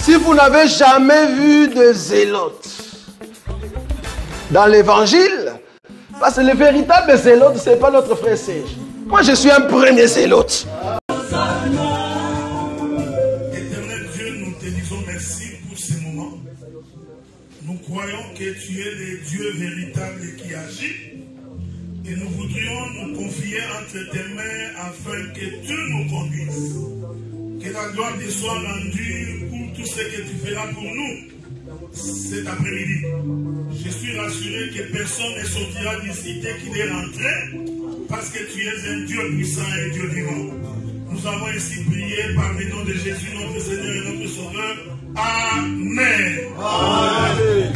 Si vous n'avez jamais vu de zélotes dans l'évangile, parce que le véritable zélote, ce n'est pas notre frère Serge. Moi, je suis un premier zélote. Éternel Dieu, nous te disons merci pour ce moment. Nous croyons que tu es le Dieu véritable qui agit. Et nous voudrions nous confier entre tes mains afin que tu nous conduises. Que la gloire te soit rendue pour tout ce que tu feras pour nous cet après-midi. Je suis rassuré que personne ne sortira d'ici dès qu'il est rentré, parce que tu es un Dieu puissant et Dieu vivant. Nous avons ainsi prié par le nom de Jésus, notre Seigneur et notre Sauveur. Amen. Amen.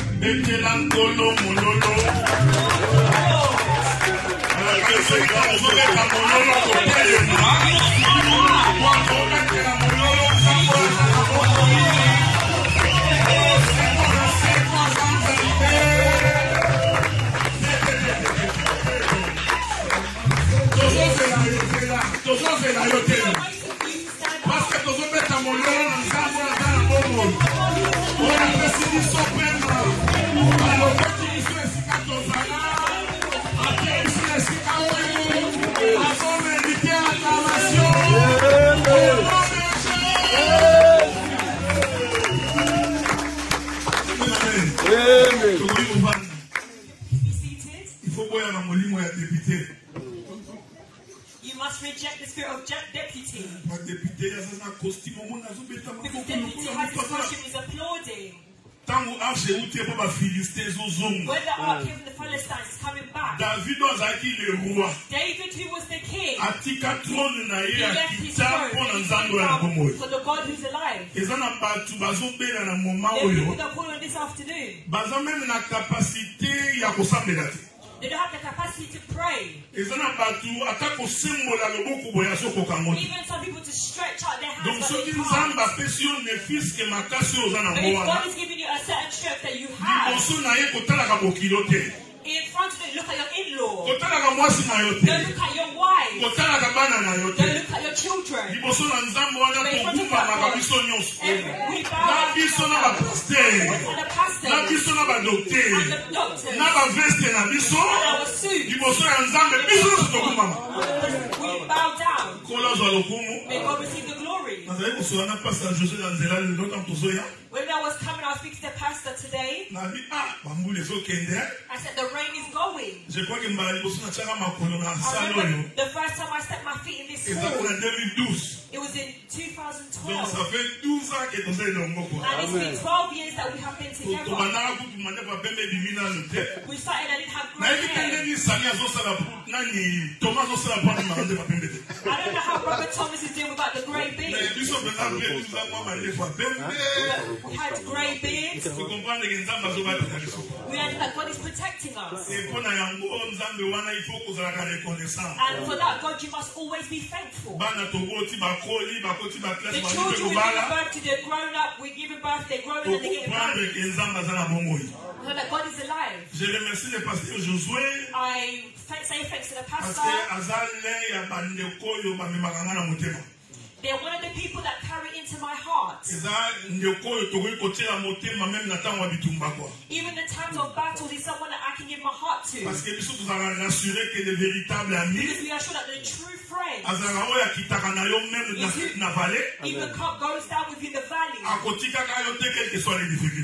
You must reject the spirit of deputy. Because deputy has costume is applauding. When the ark of the Philistines is coming back, David, who was the king, he left his throne for the God who's alive. There are people that are calling this afternoon. They don't have the capacity to pray. Even some people to stretch out their hands. But if God is giving you a certain strength that you have, in front of it, look at your in-law. Don't look at your wife. Don't look at your children. But in front of God, we bow down to the pastor and the doctor and our suit. We bow down. May God receive the glory. When I was coming, I was speaking to the pastor today. I said, the rain is going. I remember the first time I set my feet in this hall. It was in 2012. And it's been 12 years that we have been together. We started, I didn't have great hair. I don't know how Robert Thomas is doing without the grey beard. We had grey beards. We had that God is protecting us. And for that, God, you must always be thankful. The children we give birth to, they're grown up, we give birth, they're grown up, and they get married. So that God is alive. I say thanks to the pastor. They're one of the people that carry into my heart. Even in times of battle, he's someone that I can give my heart to. Because we are sure that the true friend, even goes down with you in the valley,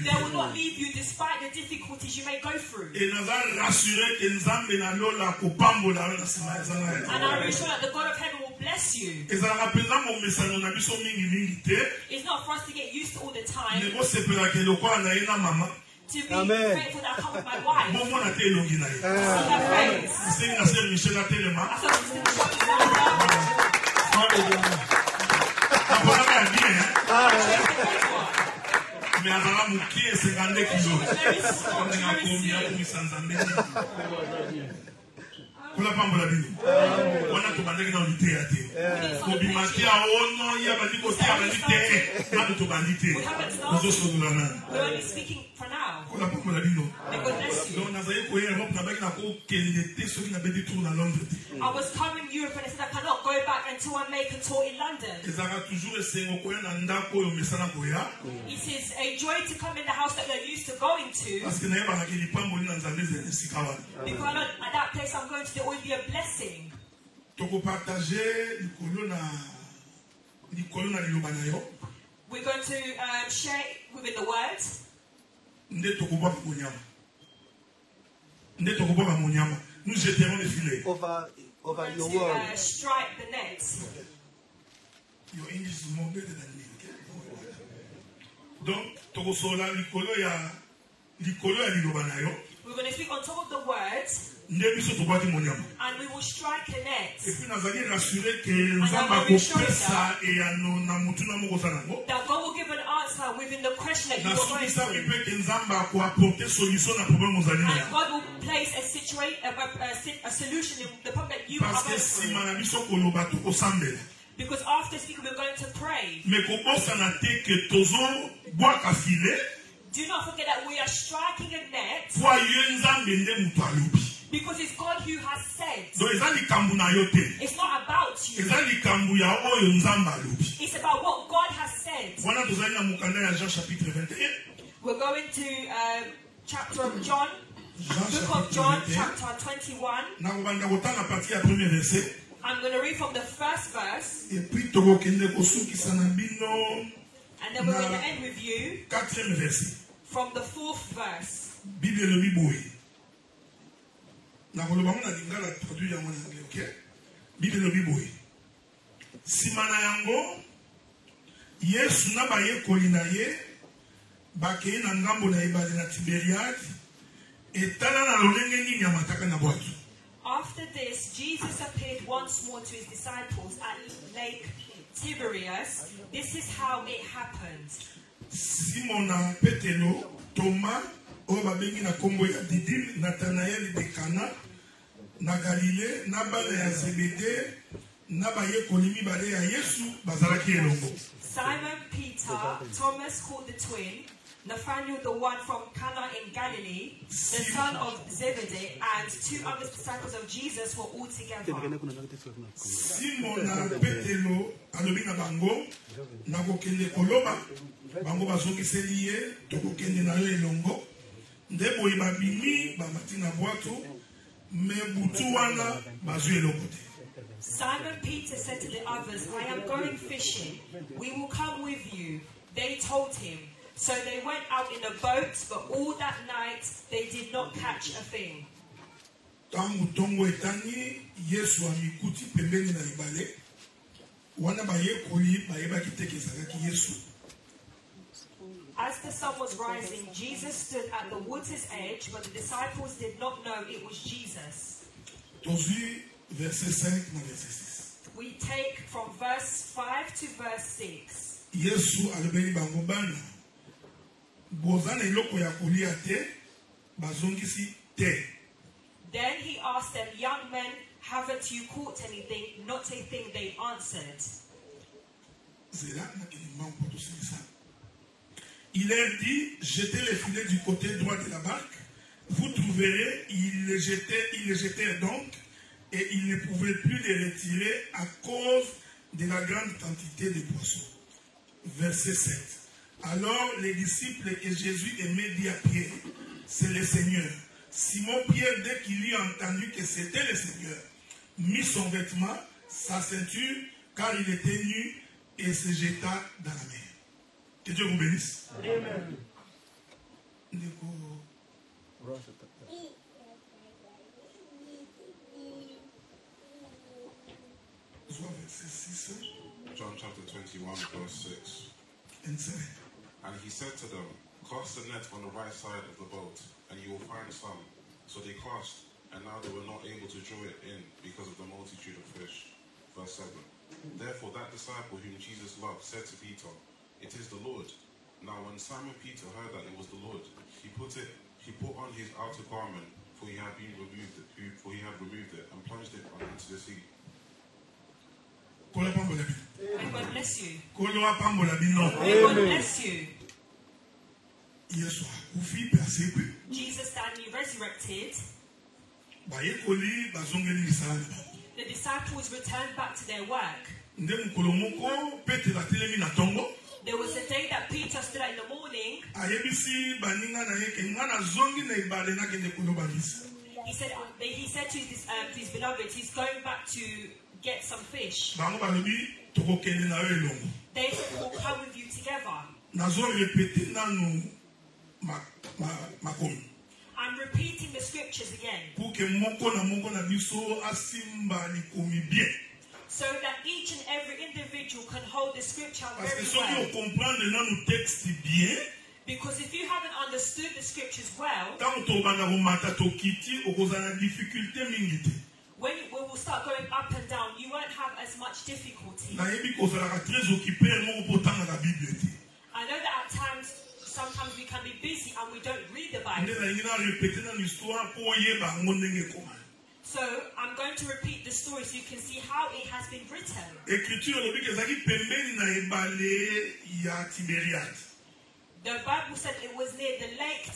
they will not leave you despite the difficulties you may go through. And I'm sure that the God of heaven will bless you. It's not for us to get used to all the time. To be grateful that I come with my wife. We're only speaking for now. May God bless you. I was coming Europe and I said I cannot go back until I make a tour in London. It is a joy to come in the house that you're used to going to. Because at that place I'm going to, there will be a blessing. We're going to share within the words. Nous jetterons les filets. Over your word. Strike the nets. Your English is more better than me, okay? Donc, tokosola likolo ya lilobanayo. We're going to speak on top of the words. And we will strike a net. And I'm very sure that God will give an answer within the question that you are going through. And God will place a solution in the problem that you are going through. Because after speaking, we're going to pray. Do not forget that we are striking a net. Because it's God who has said. It's not about you. It's about what God has said. We're going to chapter of John. Book of John, chapter 21. I'm going to read from the first verse. And then we're going to end with you from the fourth verse. Simana yango Yesu na bayekoli na ye bakei na ngambo na ebale na Tiberiade etala na lolenge nini ya mataka na bwato. After this, Jesus appeared once more to his disciples at Lake Tiberias. This is how it happened. Simona Petelo, Thomas, oba bengi na kombo ya Didim, Nathanael de Cana, na Galilée, na bale ya Zebede, na baye kolimi bale ya Yesu, bazalaki elongo. Simon Peter, Thomas called the twin, Nathanael the one from Cana in Galilee, the son of Zebedee, and two other disciples of Jesus were all together. Simona Petelo, alobi na bango, na kokende koloba, bango bazongiseli ye, tokokende na yo elongo. Ndebo ibabimi bamati na bwato me butu wana bazwi elongo te. Simon Peter said to the others, I am going fishing. We will come with you. They told him. So they went out in a boat, but all that night they did not catch a thing. Tangu tongo etani Yesu amikuti pembeni na ibale. Wana bayekoli bayeba kiteke ezalaki Yesu. As the sun was rising, Jesus stood at the water's edge, but the disciples did not know it was Jesus. We take from verse 5 to verse 6. Yesu alibeli bango bana. Bozana eloko ya kolia te, bazongisi te. Then he asked them, young men, haven't you caught anything? Not a thing, they answered. Il leur dit, jetez les filets du côté droit de la barque. Vous trouverez, ils les jetèrent donc, et ils ne pouvaient plus les retirer à cause de la grande quantité de poissons. Verset 7. Alors les disciples que Jésus aimait dit à Pierre, c'est le Seigneur. Simon Pierre, dès qu'il eut entendu que c'était le Seigneur, mit son vêtement, sa ceinture, car il était nu, et se jeta dans la mer. Que Dieu vous bénisse. Amen. John chapter 21, verse 6. And 7. And he said to them, cast the net on the right side of the boat, and you will find some. So they cast, and now they were not able to draw it in because of the multitude of fish. Verse 7. Therefore that disciple whom Jesus loved said to Peter, it is the Lord. Now when Simon Peter heard that it was the Lord, he put on his outer garment, for he had removed it, and plunged it into the sea. May God bless you. Amen. May God bless you. Jesus died and he resurrected. The disciples returned back to their work. There was a day that Peter stood out in the morning. He said to his beloved, he's going back to get some fish. They said, we'll come with you together. I'm repeating the scriptures again, so that each and every individual can hold the scripture very well. Because if you haven't understood the scriptures well, when we will start going up and down, you won't have as much difficulty. I know that at times, sometimes we can be busy and we don't read the Bible. So I'm going to repeat the story so you can see how it has been written. The Bible said it was near the lake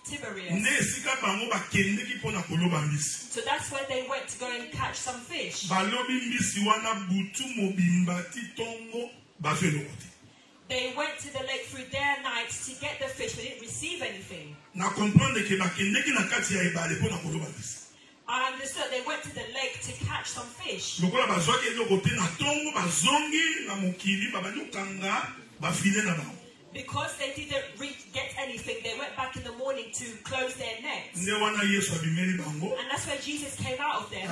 Tiberias. So that's where they went to go and catch some fish. They went to the lake through their night to get the fish, but didn't receive anything. I understood they went to the lake to catch some fish. Because they didn't get anything, they went back in the morning to close their nets. And that's where Jesus came out of them.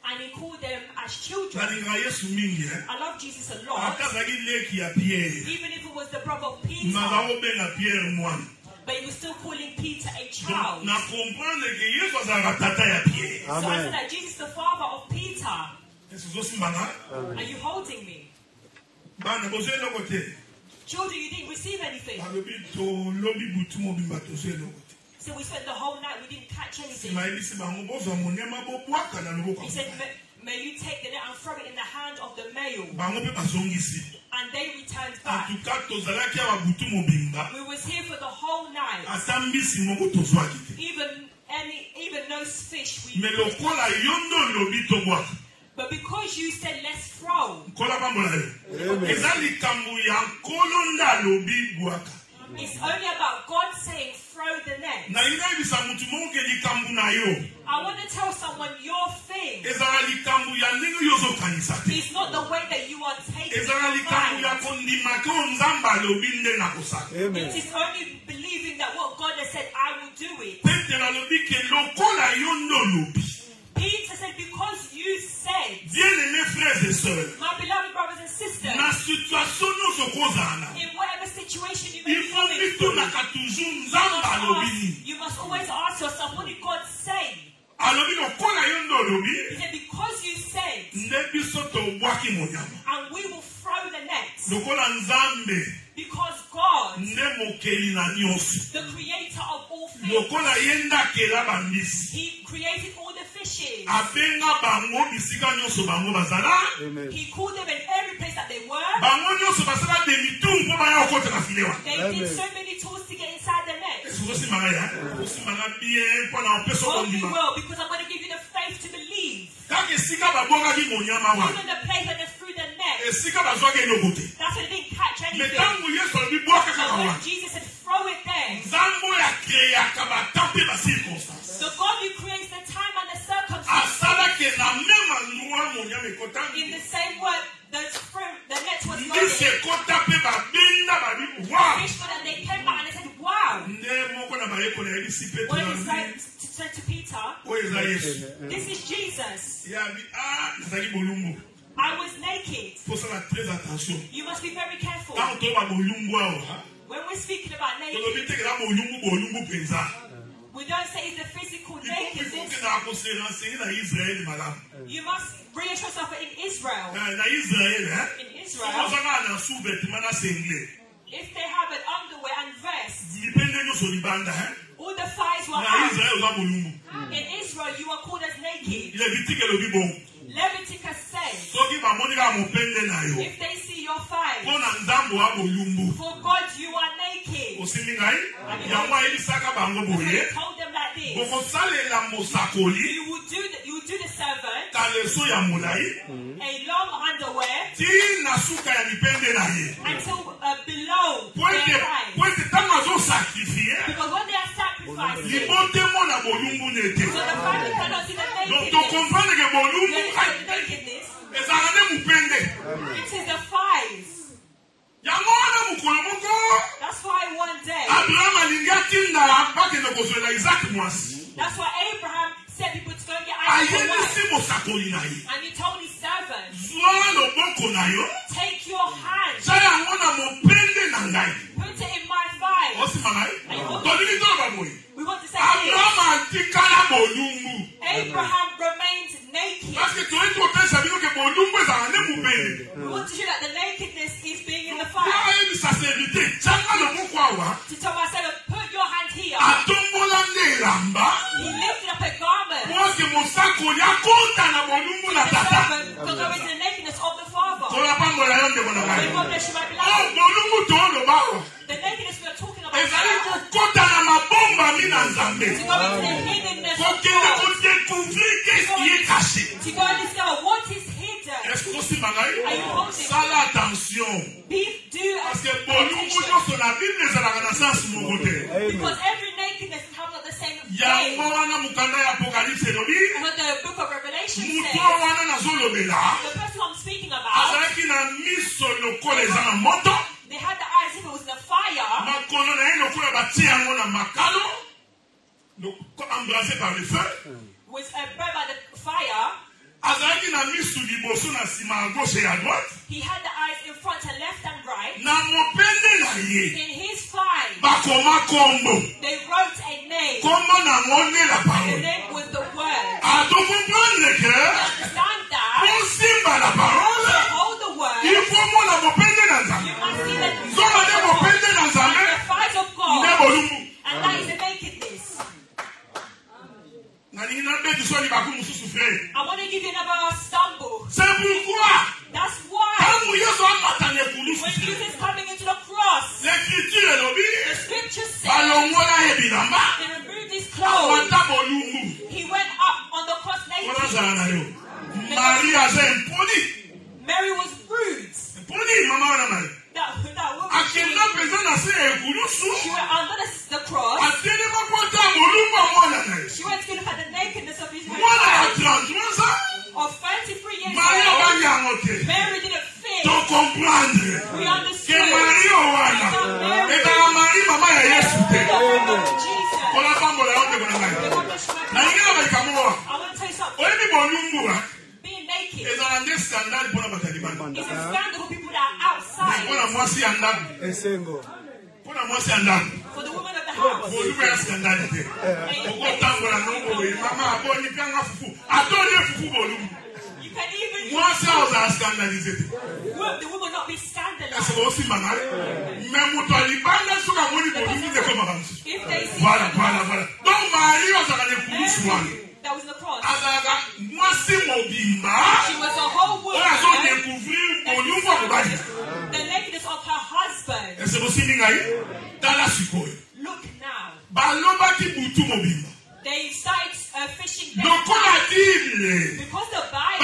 And he called them as children. I love Jesus a lot. Even if it was the brother of Peter. But he was still calling Peter a child. So I said that Jesus is the father of Peter. Are you holding me? Children, you didn't receive anything. So we spent the whole night, we didn't catch anything. He said, may you take the net and throw it in the hand of the male. And they returned back. We was here for the whole night. Even those fish we but because you said let's throw, it's only about God saying throw the net. I want to tell someone your thing is not the way that you are taking it. It is only believing that what God has said, I will do it. Peter said, because you said, my beloved brothers and sisters, in whatever situation you may be going you must always ask yourself, what did God say? He said, because you said, and we will throw the net. Because God, the creator of all things, he created all the fishes. He called them in every place that they were. They did so many tools to get inside the net. Oh, you will, because I'm going to give you the faith to believe. Even the place that they threw the net, that's why they didn't catch anything. So when Jesus said, throw it there, the God who creates the time and the circumstances, in the same word, the net was going. Fish got and they came back and they said, wow. When he said to Peter, this is Jesus. I was naked. You must be very careful. When we're speaking about naked, we don't say it's the physical nakedness. You must reassure yourself in Israel. If they have an underwear and vest, all the thighs were out. In Israel, you are called as naked. Leviticus says, if they see your thighs, for God you are naked. told them like this. You would do the servant a long underwear until below their thighs. Because when they are sacrificing, so the family cannot see the nakedness. It is the thighs. That's why one day, that's why Abraham said people to go and get Isaac, and he told his servant, take your hand, put it in my thigh. We want to say Abraham remained naked. We want to show that the nakedness is being in the fire. To tell my servant, put your hand here. He lifted up a garment. The servant could go into the nakedness of the Father. The nakedness we are talking about is to go into the hiddenness of God. To go and discover what is hidden. Are you holding? Do because every nakedness is having the same thing. And what the book of Revelation says, the person I'm speaking about, they had the eyes if it was the fire. Was burned by the fire. He had the eyes in front and left and right. In his thighs, they wrote a name. The name was the Word. Understand that? To hold the Word, you must see that the fight of God, and that is the nakedness. I want to give you another stumble. That's why when Jesus is coming into the cross, the scriptures say they removed his clothes. He went up on the cross naked. Mary was rude. That woman, she went under the cross. She went to look at the nakedness of his wife. Of 33 years old, Mary didn't fit. We understood. I want to tell you something. Being naked is a scandal for people that are outside. For the woman of the house. You can even the woman will not be scandalized. If they see that was in the cross. She was a whole woman. The nakedness of her husband. Look now. They started fishing because the Bible,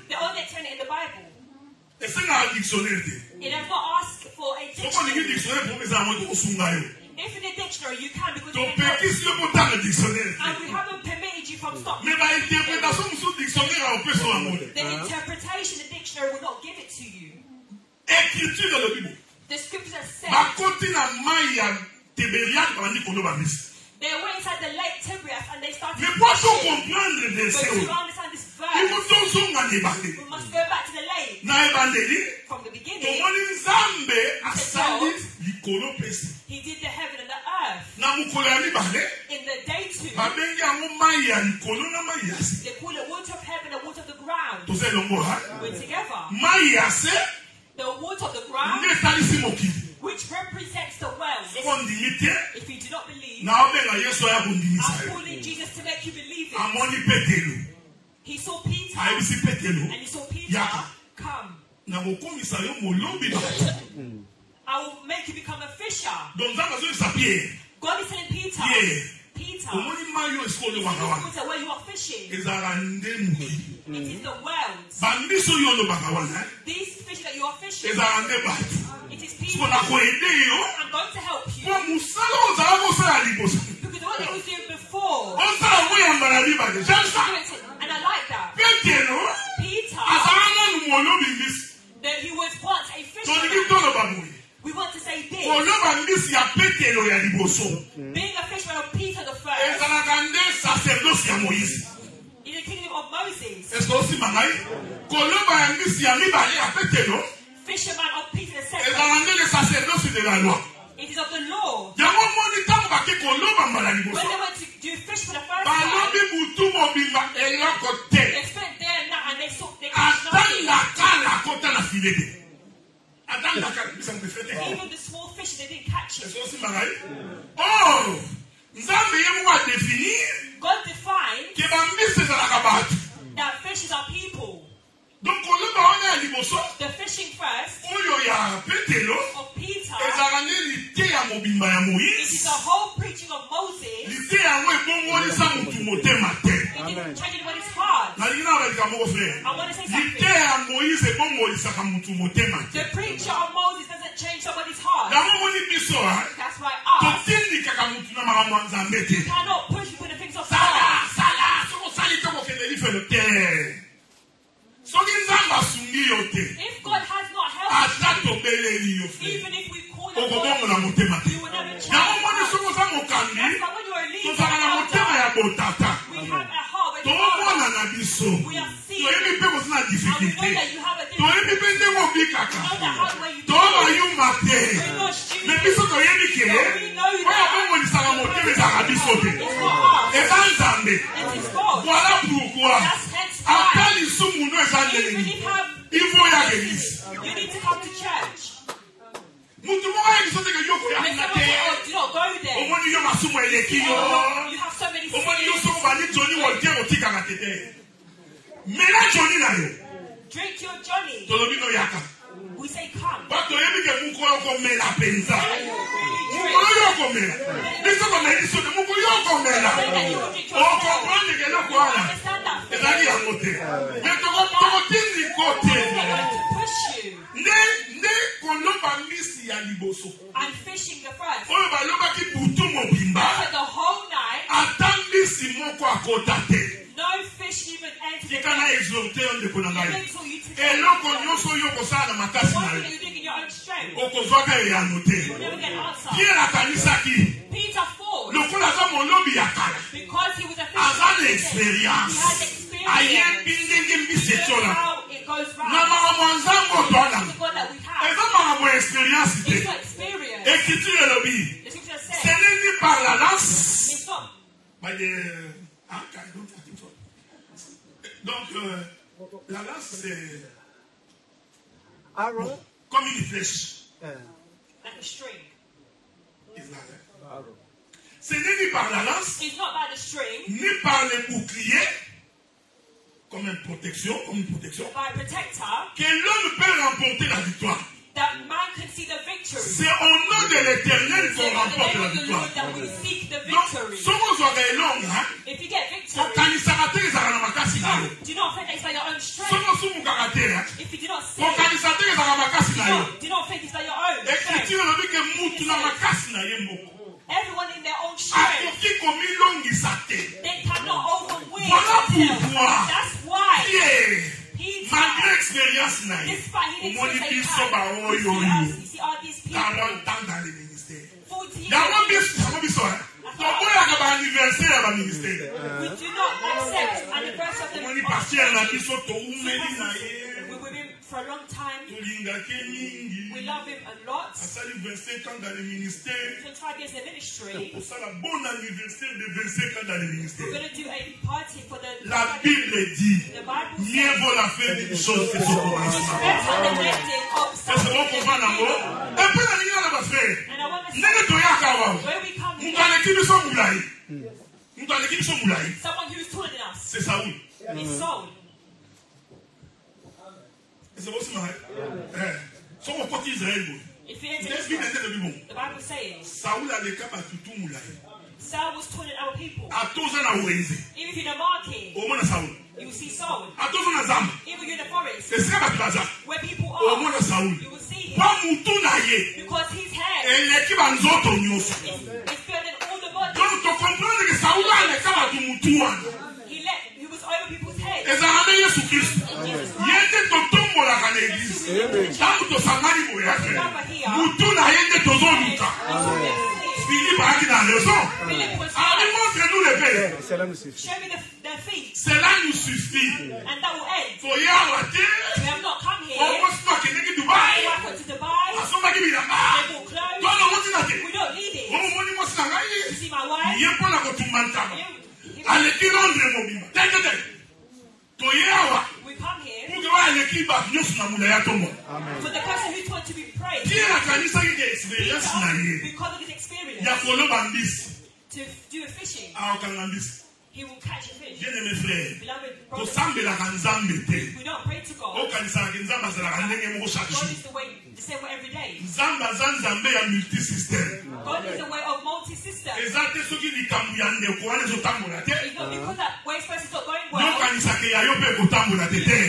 they only explain it in the Bible. It does not ask for a dictionary. If in a dictionary you can, because and we haven't permitted you from stopping. The interpretation the dictionary will not give it to you. The scripture says they went inside the lake Tiberias and they started fishing. But to understand this verse, we must go back to the lake from the beginning. He did the heaven and the earth. In the day too, they call it water of heaven and water of the ground. We're together. The water of the ground, which represents the wells. If you do not believe, I'm calling Jesus to make you believe it. He saw Peter, and he saw Peter come. I will make you become a fisher. Donc ça va se Pierre. God is telling Peter. Pierre. Peter. Where you are fishing. It is the world. These fish that you are fishing. It is people. I'm going to help you. Because what they was doing before. And I like that. Peter. That he was once a fisherman. We want to say this. Being a fisherman of Peter the first. In the kingdom of Moses. Fisherman of Peter the second. It is of the law. When they went to do fish for the first time, they spent there and they saw they even the small fish they didn't catch it. God defined that fishes are people. The fishing first of Peter. It is the whole preaching of Moses. It didn't change anybody's heart. I want to say something. The preacher of Moses doesn't change somebody's heart. That's why us, you cannot push people to things of God. If God has not helped you, even if we call it, you will never change. That's why when you are leading, we have a heart where we are seeing. And we know that you have a different. We know the heart where you do. We're not stupid. We know that. It's not us. It is God. That's hence why. Even if you have, you need to come to church. Do not go there. You have so many things. Drink your Johnny. We say come. I'm fishing the front. The whole night. No fish even entered the net. Until you to what you doing in your own strength. You'll never get an answer. Peter fought. Because he was a fisherman. He had experience. He knows how it goes round. It's the God that we have. It's not experience. The scripture says it's not by the donc la lance c'est arrow comme une flèche. Like a string. Ce n'est ni par la lance, it's not by the string, ni par les boucliers, comme une protection, by a protector, que l'homme peut remporter la victoire. That man can see the victory. C'est au nom de l'Éternel qu'on remporte la victoire. That we seek the victory. If you get victory, do not think it's by your own strength. If you do not see, do not think it's by your own strength. Everyone in their own strength, they cannot overwhelm themselves. That's why malgré expérience, you see all these people 40 ans dans le ministère. 40 years. We do not accept anniversary of the we've been for a long time. We love him a lot. 25 years in ministry. We're going to do a party for the La Bible dit, mieux vaut la fin d'une chose que son commencement. Est-ce qu'on comprend l'amour? Un peu la ligne là, ma frère. Someone who's taller than us. C'est Saoul. It's Saul. C'est aussi marrant. Son côté Israël. If you enter Israel, the Bible says Saul was taunting our people. Even if you're in the market, you will see Saul. Even in the forest, where people are, you will see him. Because his hair is filled in all the body. He was over people's heads. Show me the feet. And that will end. We have not come here. We went to Dubai. They bought clothes. We don't need it. You see my wife? We come here for the person who's going to be praised because of his experience to do a fishing. He will catch a fish. Beloved brothers, we don't pray to God. God is the same way every day. God is the way of multi-system. It's not because that way first is not going well.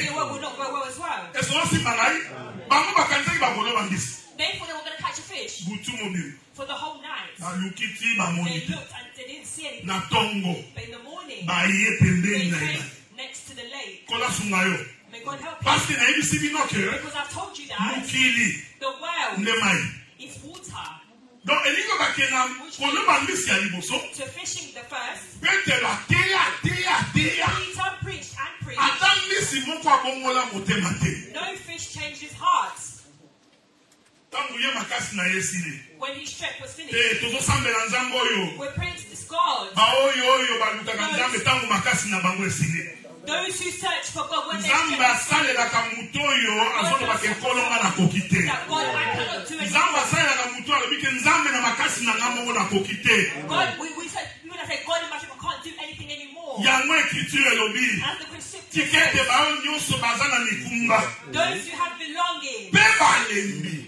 The way will not go well as well. Therefore, they were going to catch a fish for the whole night. They looked and they didn't see anything. But in the morning, they came next to the lake. May God help you. Because I've told you that the well is water. To fishing the first, Peter preached and preached. No fish changed his heart. When his trek was finished, we're praying to this God. Those who search for God when they that God, I cannot do anything. God, we said, people that say God in my life, I can't do anything anymore. As the Christian those who have belonging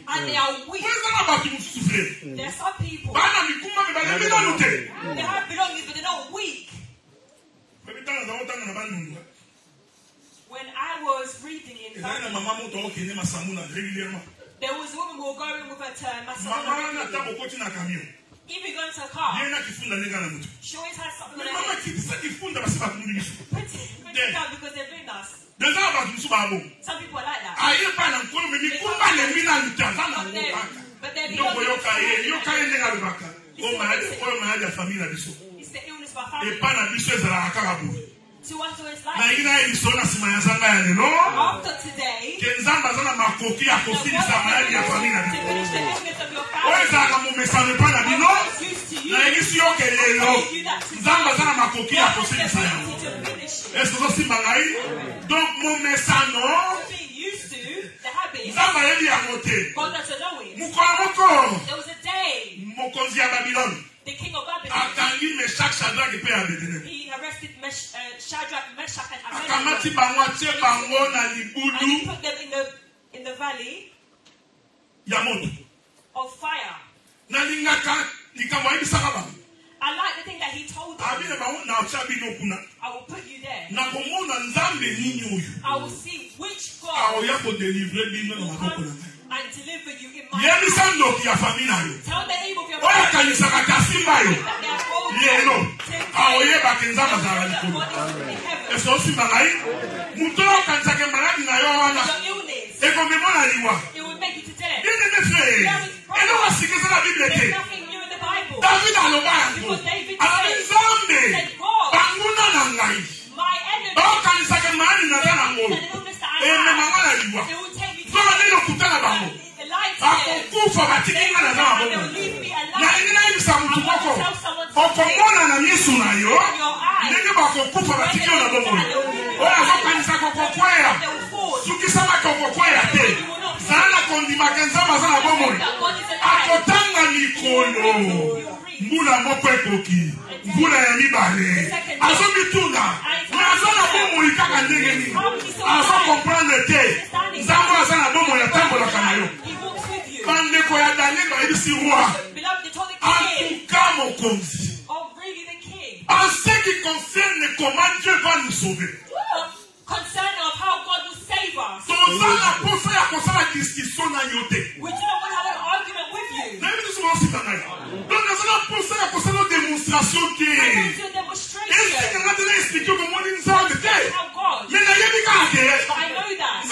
and they are weak. There are some people they have belongings but they're not weak. When I was reading in Bible, there was a woman who was going with her turn. If you go into a car, she always has something on her head. Put it down because they're doing us. Some people are like that. But they're beyond it's the illness of our family. To us, it's like after today, to finish the illness of your family. Donc mon message non. Used to the habit. God let you know it. There was a day. The king of Babylon. He arrested Shadrach, Meshach, and Abednego. And he put them in the valley of fire. I like the thing that he told them. I will put you there. I will see which God will come and deliver you in my hand. Tell the name of your family that they are bold it will make you to death. There's nothing new in the Bible. Because David said, God, my enemy, the illness that I have, it will take me to the light to they will leave me alive. I want to tell someone to say, in your eyes, when they look at the Mbula moko ekoki mbula ya mibale azobituna azana bomo ikaka ndenge ni azo comprendre te nzambo azana bomo ya tambola kana yo Beloved, they told the king. Oh, really, the king? En ce qui concerne comment Dieu va nous sauver. Concern of how God will save us. We do not want to have an argument with you. Donc, nous allons penser à une démonstration qui est. How God. Mais But I know that.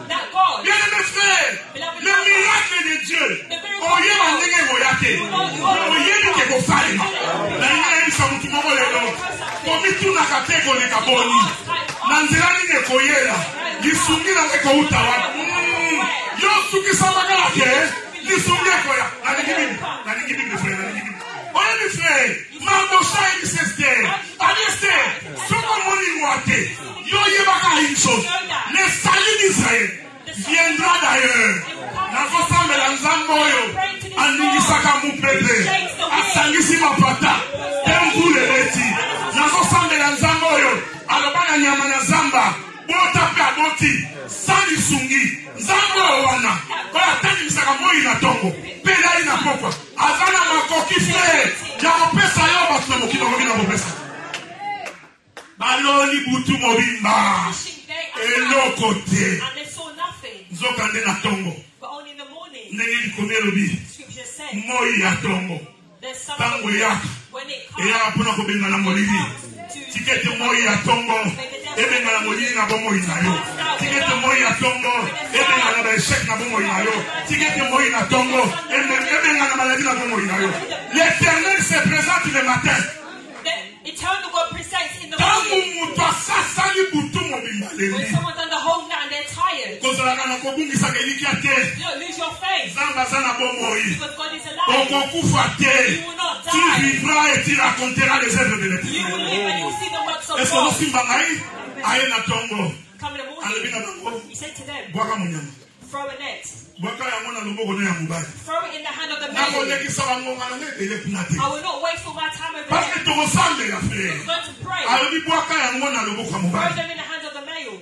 That God. Bien mes frères, le miracle de Dieu. Le salut d'Israël viendra d'ailleurs. And they saw nothing. But only in the morning. Scripture says there's something when it comes L'Éternel se présente le matin. Eternal God presents in the morning. When someone's on the whole night and they're tired, you don't lose your faith. Because God is alive. You will not die. You will live and you will see the works of God. Come in the morning, he said to them, throw a net. Throw it in the hand of the male. I will not waste all my time over there. We're going to pray. Throw them in the hands of the male.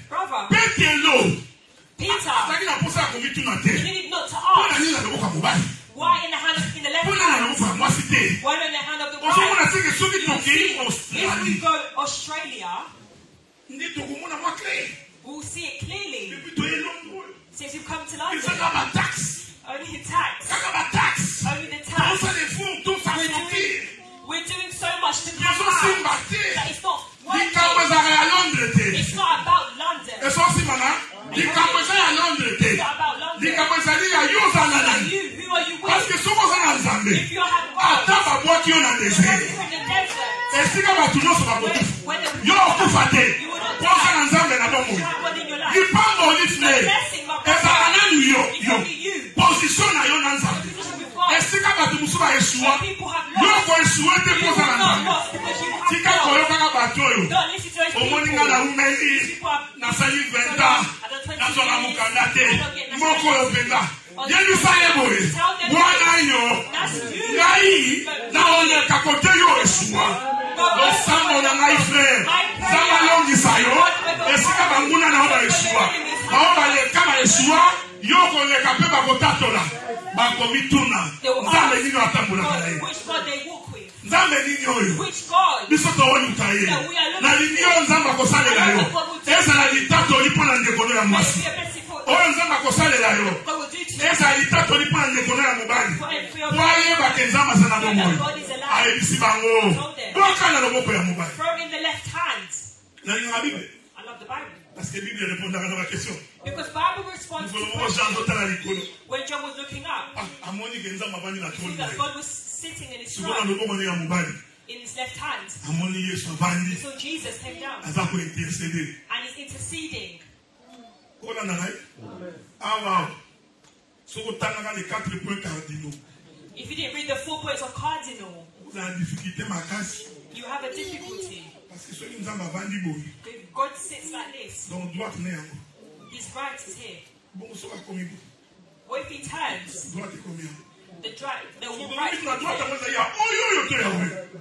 Brother, Peter, you need not to ask. Why in the hand of, in the left hand? Why not in the hand of the right? If we go Australia, we'll see it clearly. Since you've come to London, only tax. Only the tax. We're doing so much to come out that it's not working. It's not about London. It's not about London. Who are you with? If you have God, you're in the desert. When you will not die. Which God they walk with? Which God that we throw in the left hand. I love the Bible. Because Bible responds to when John was looking up, that God was sitting in his throne in his left hand. So Jesus came down and is interceding. If you didn't read the 4 points of cardinal, you have a difficulty. If God sits like this, his right is here. What if he turns? The right.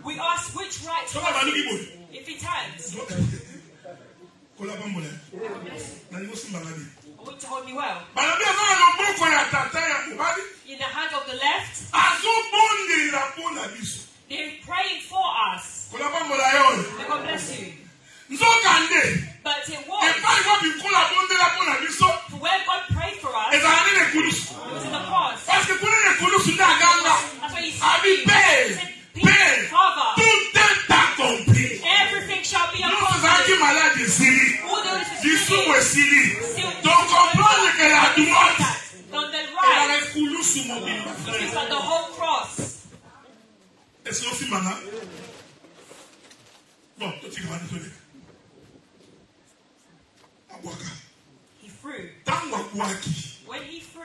We ask which right. If he turns. want you to hold me well. In the hand of the left, they're praying for us. May God bless you. But it was where God prayed for us, it was in the cross. That's why you see Father, everything shall be accomplished. All the orders were on the right, it's on the whole cross. He threw. When he threw,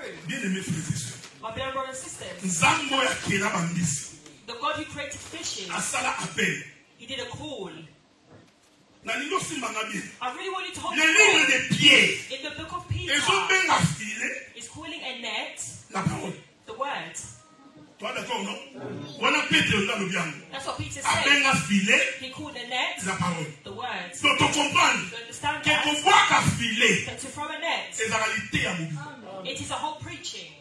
my beloved brothers and sisters, the God who created fishes, he did a call. I really want you to hold it. In the book of Peter, it's calling a net the word. That's what Peter said. He called a net the word. So to understand that to throw a net, it is a whole preaching.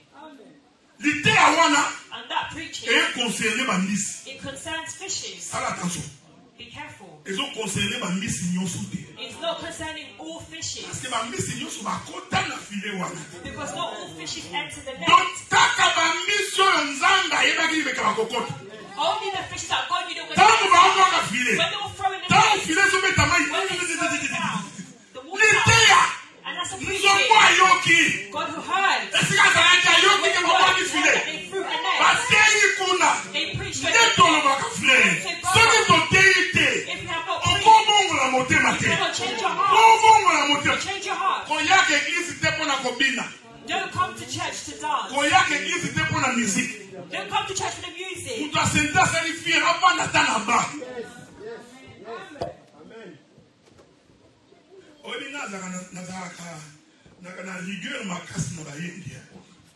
And that preaching, it concerns fishes. Be careful. It's not concerning all fishes. Because not all fishes enter the net. Only the fishes that God knew when they were throwing the net, the water. And that's a preaching. God who heard. They threw a net. They preached when they if you have not preached, you cannot change your heart. Change your heart. Don't come to church to dance. Don't come to church for the music.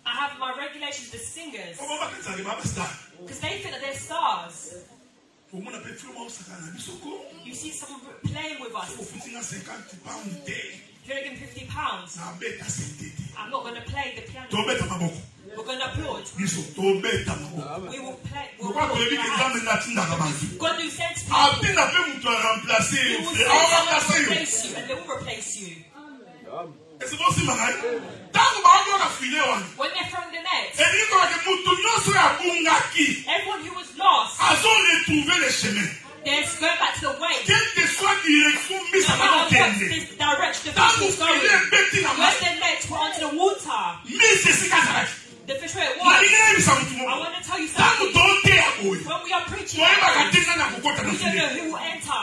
I have my regulations with singers because they think that they're stars. You see someone playing with us. If you're going to give me £50, I'm not going to play the piano. We're going to applaud. We will play. God who sends people, He will replace you, and they will replace you. When they're throwing the net, everyone who was lost, they're going back to the way. No matter what this direction the fish was going, when the nets were onto the water, the fish were at water. I want to tell you something. When we are preaching, we don't know who will enter.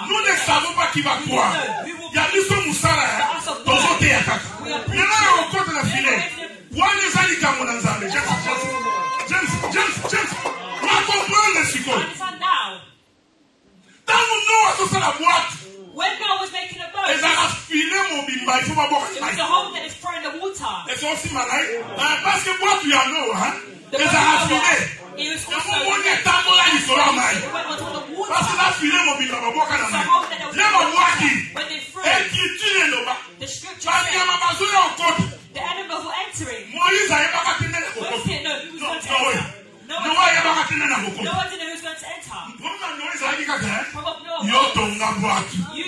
We don't know who will be. We are understand now. When Noah was making a boat, it was a hole that is throwing the water. It was also it went onto the water. It's a hole that was when they threw it, the scripture said the animals were entering. Moses didn't know who was going to enter. No one didn't know who was going to enter. You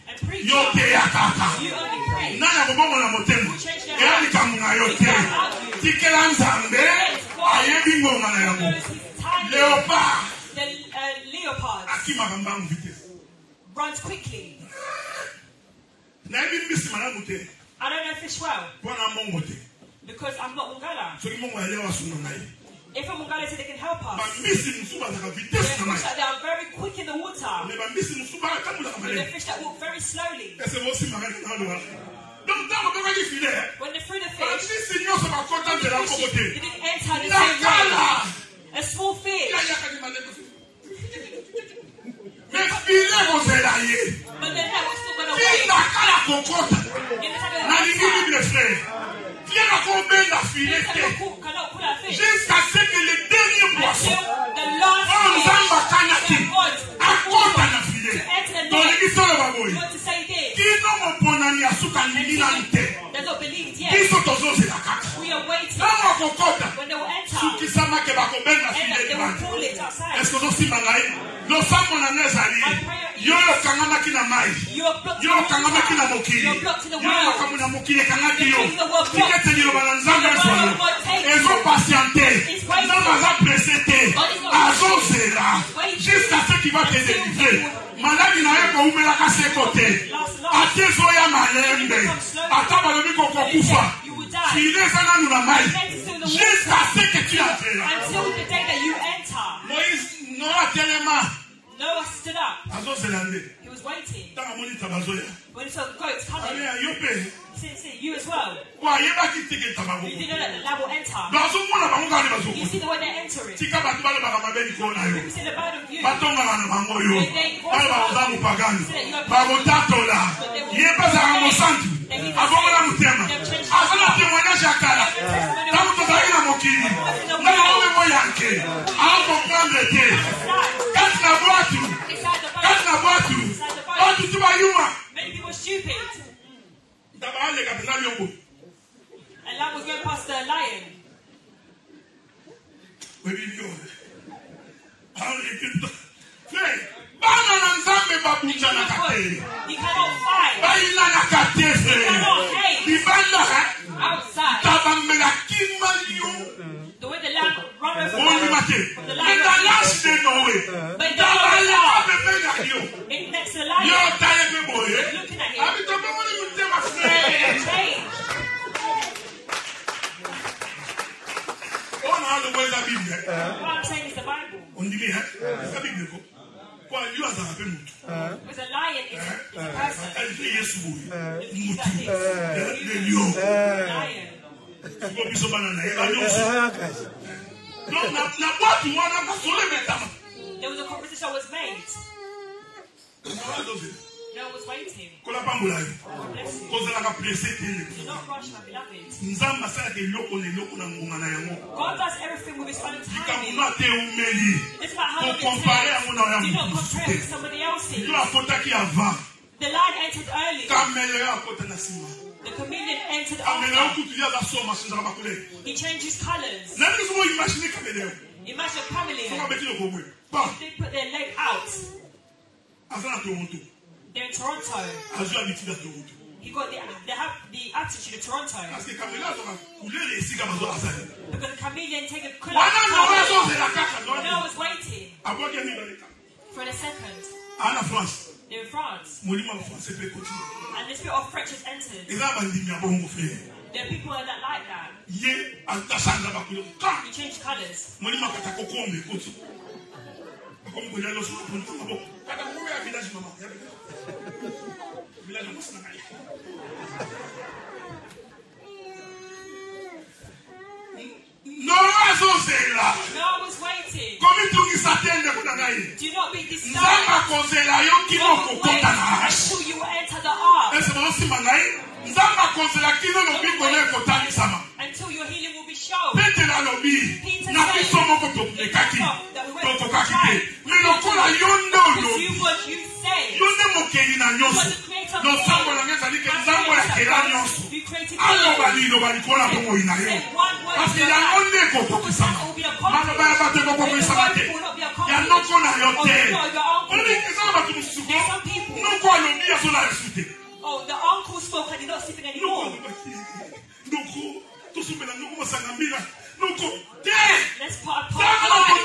and preach. You only pray. Who changed their the leopard runs quickly. I don't know fish well because I'm not Mungala. If a Mungala said they can help us, they are very quick in the water. The fish that walk very slowly. When they threw the fish, they didn't enter the same way. A small fish. But then that was still going to wait. Jusqu'à ce que le dernier poisson To enter the net. qui non mon bonani a souka nini na nite. when they will enter, and they will pull it outside. I pray you are blocked in the world. You are blocked in the world. You're taking the word of God. Jusqu'à ce qu'il va te délivrer. Malade n'a pas ouvert la casse à côté. À tes oya malembe. À ta balobi kokokufa. Il est ça nous la maille. Jusqu'à ce que tu entres. Until the day that you enter. Moïse n'aura tellement. Noah stood up. He was waiting. When he saw the goats coming, he said, you as well. You didn't know that the lab will enter. You see the way they're entering. People say the bird of you. They go many people are stupid. A lamb was going past the lion. He cannot fight. He cannot hate. Outside. The way the lamb ran over from the lion. But the next to the lion. Looking at him. Change. What I'm saying is the Bible. Because a lion is a person. Lion. There was a conversation that was made. Noah was waiting. God bless you. Do not rush, my beloved. God does everything with his own timing. It's about how long it takes. Do not compare with somebody else's. The lion entered early. The chameleon entered after. He changed his colors. Imagine a chameleon. They put their leg out. They're in Toronto. He got the attitude of Toronto. Because the chameleon take a color. Noah was waiting for a second. They're in France. And the spirit of French has entered. There are people that like that. You change colors. Noah was waiting. Do not be disturbed. Don't wait until you enter the ark. Until your healing will be shown. Peter said that we went to try. Because you what you say. You are the creator of the world. You created all. Oh, the uncle spoke and he's not sleeping anymore. Let's part of it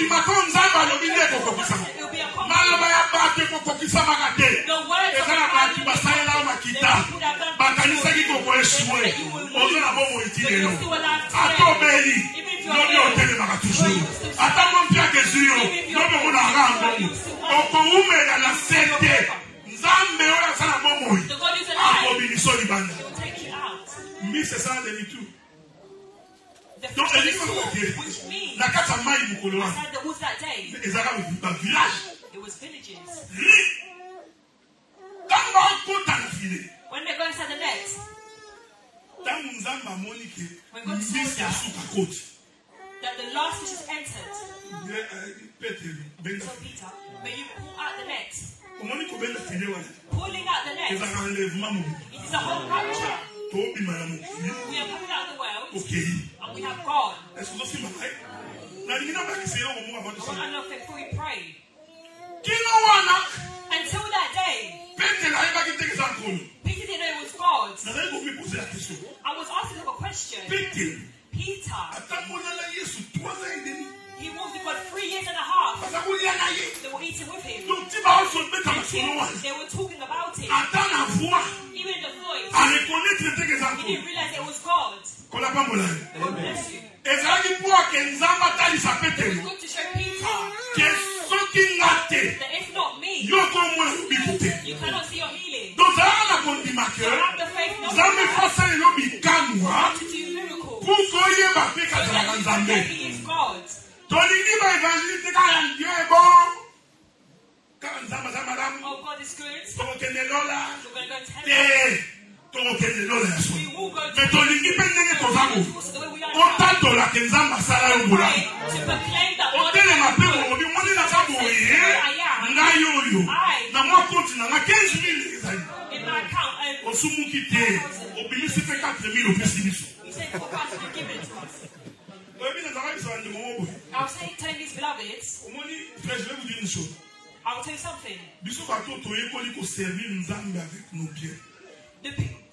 will be a which means that day it was villages. When they go inside the net, when God saw that the last fish has entered, so Peter, when you pull out the net, pulling out the net, it is a whole rapture. We are coming out of the world. and we have gone. Another thing before we pray. Until that day, Peter didn't know it was God. I was asking him a question. Peter, he walked with God 3 years and a half. They were eating with him. They were talking about it. Even in the voice, he didn't realize it was God. God bless you. It was good to show Peter that if not me, you cannot see your healing. So have the faith not to do miracles. So that he is God. Oh, God is good. We're going to go to heaven. We will go to heaven. To proclaim that God is good. In my account, he said 4,000 have given it to us. I was telling these beloveds, I will tell you something.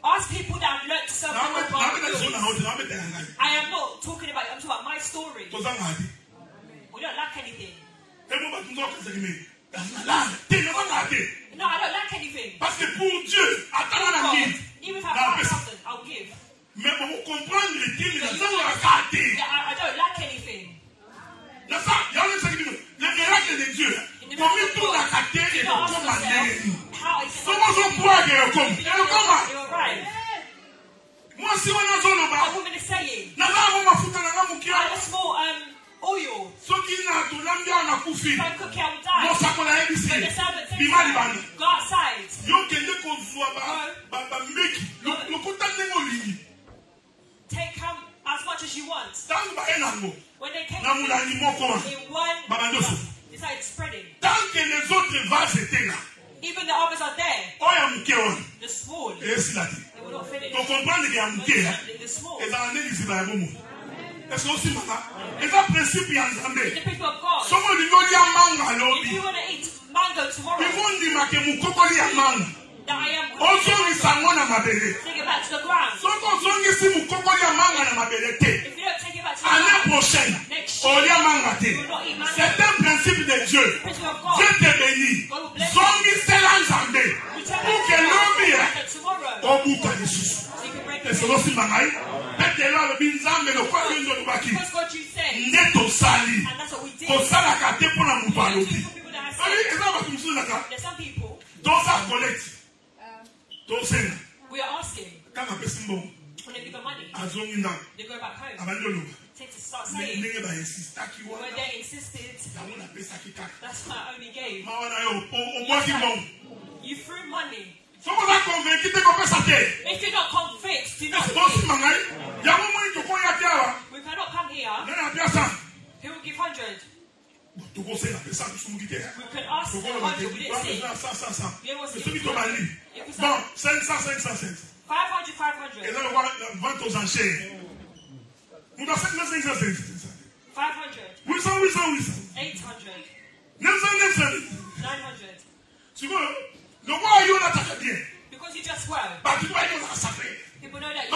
Ask people that have learned to serve God. I am not talking about, I'm talking about my story. We don't lack anything. No, I don't lack anything. Even if I have something, I'll give. I don't lack anything. A woman is saying, I have small oil. If I cook it, I will die. When the servant says, go outside. Take as much as you want. When they came in one, decided spreading. Even the others are there. The small. They will not finish. The small. It's the people of God. If you want to eat mango tomorrow, that I am take it back to the ground. If you don't take it back to the ground, next year, you will not eat mango. Principle of God. God will bless you. You tell me tomorrow. So you can break it. Because God you said, and that's what we did. There's some people, we are asking, when they give them money, they go back home. Take to start saying, when they insisted, that's what I only gave. You threw money. If you're not convinced, do not give. We cannot come here. He will give 100. We can ask for 100. We didn't say. If we say 500, 500. 500. 800. 900. Because you just were. People know that you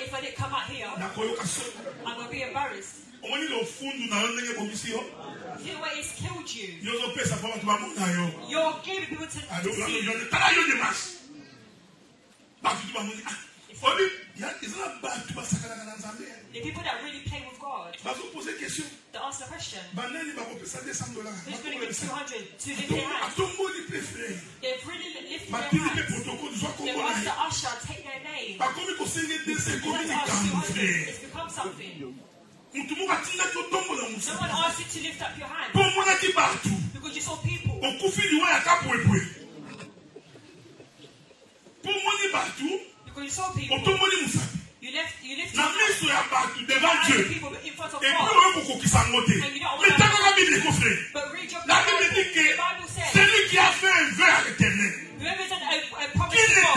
if I didn't come out here, I'm going to be embarrassed. See the way it's killed you. You're giving people to see. The people that really play with God, they ask the question, who's going to give 200 to lift their hands? They've really lifted their hands. They ask the usher, take their name. It's become something. No one asked you to lift up your hand because you saw people. Because you saw people. You left your people in front of God. And you don't want to. But read your Bible. The Bible says, whoever said a promise to God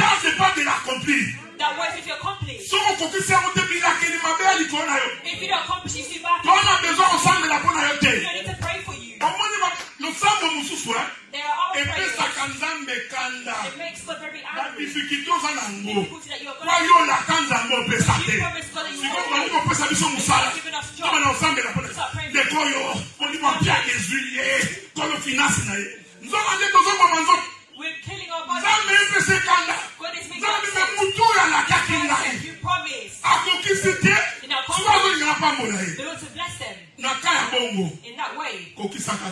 If you don't accomplish, you sit back. On a besoin ensemble la bonne We ayote. don't need to pray for you. Au moins nous sommes mususu hein. There are Et other puis ça prayers. kanzambe kanda. It makes God very La angry. difficulté aux anango. Difficulty that you're Kwa going yo la kanzambe to. pesate. You promise God that you Si will comme on pesa biso musala. giving us Comme job. on ensemble la bonne. De koyo, on dit mon Pierre Jésus, comme finance na. Nous avons dit tous au moment. We're killing our bodies. Nzambe pesa kanda. God is making Nzambe us sick. mutura la kakinga. You promise Akokisite. in our Souvent confidence, il n'y a pas mon aïe. the Lord to bless them Na kaya bongo. in that way. Kokisaka.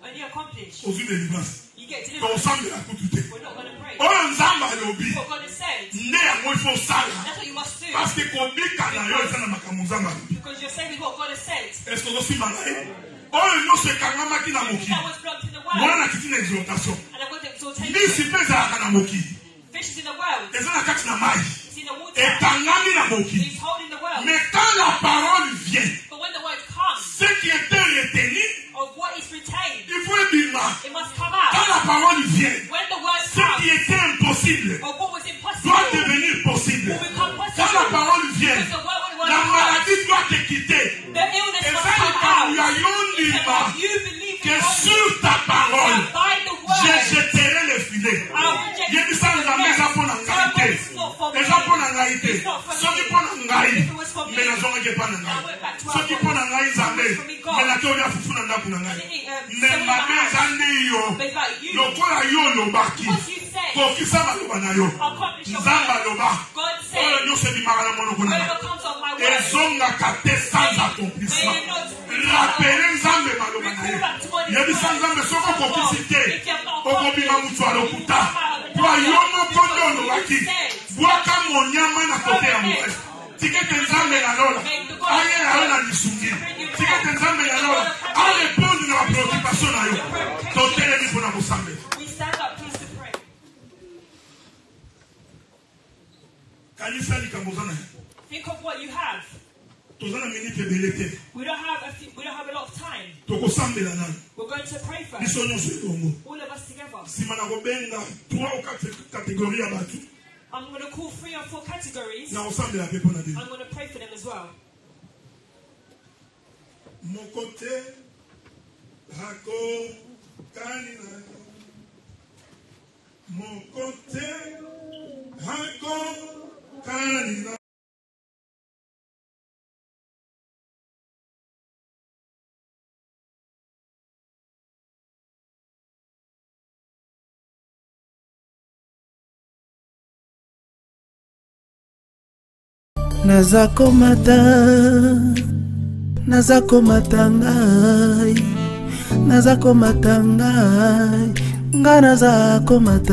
When you accomplish, Aux délivrance. you get Quand on delivered. semble la coutute. We're not going to pray. Oh nzamba lobi. What God has said, Ne ya moi faut sala. that's what you must do. Parce que kobika na yo eza na makambo nzamba lobi. Because you're saying what God has said. Est-ce que vous aussi malade? Oh non c'est kangama ki na moki. That was blocked in the Moi world. na kiti na exhortation. And I've got the exaltation. Ni pesa na moki. Fish is in the world. Eza na kati na mai. It's in the water. Etangami na moki. He's holding the world. Mais quand la parole vient, But when the word comes, ce qui était retenu, of what is retained, il faut bima. it must come Quand out. la parole vient, When the word ce qui comes, était impossible of what was doit impossible, devenir possible. will become Quand la possible. parole vient, Because the word la comes, maladie doit te quitter. the illness Et must ça, come il y a out. une It's about lima you believe que in God. sur ta parole, By the je word, jetterai les filets. I will reject Il dit ça, nous avons ça pour la qualité. Et ça pour la qualité. Ce qui pour la qualité. Mais la zone n'est pas la qualité. Ce qui pour la qualité, mais la théorie a foutu dans la qualité. Mais ma mère, j'en ai yo. But it's about you. Le quoi yo le baki. Because you said, Pour qui ça va le banayo. accomplish your Zamba word. le ba. God Oh said, yo c'est du marana mono kuna. whatever comes of my Et word, zonga kate sans accomplissement. Rappelez Nzambe malo banayo. Yebi sans Nzambe soko complicité. Okobima mutu alokuta. Kwa yo mokondo lo baki. Bwaka monyama na kote ya mwezi. Tikete Nzambe na lola. Aye na lola lisungi. Tikete Nzambe na lola. A répondre na préoccupation na yo. Totele ni pona musambe. we stand up, please, to pray. Kanisa likamozana. Think of what you have. Tozana minute belete. We don't have a lot of time. Tokosambela nani. We're going to pray first. Biso nyonso elongo. All of us together. Sima na kobenga 3 ou 4 catégories ya batu. I'm going to call 3 or 4 categories. Na osambela pe pona Dieu. I'm going to pray for them as well. Mon côté hako kanina. Mon côté hako kanina. Nazakomata ngai, nazakomata ngai, nga nazakomata.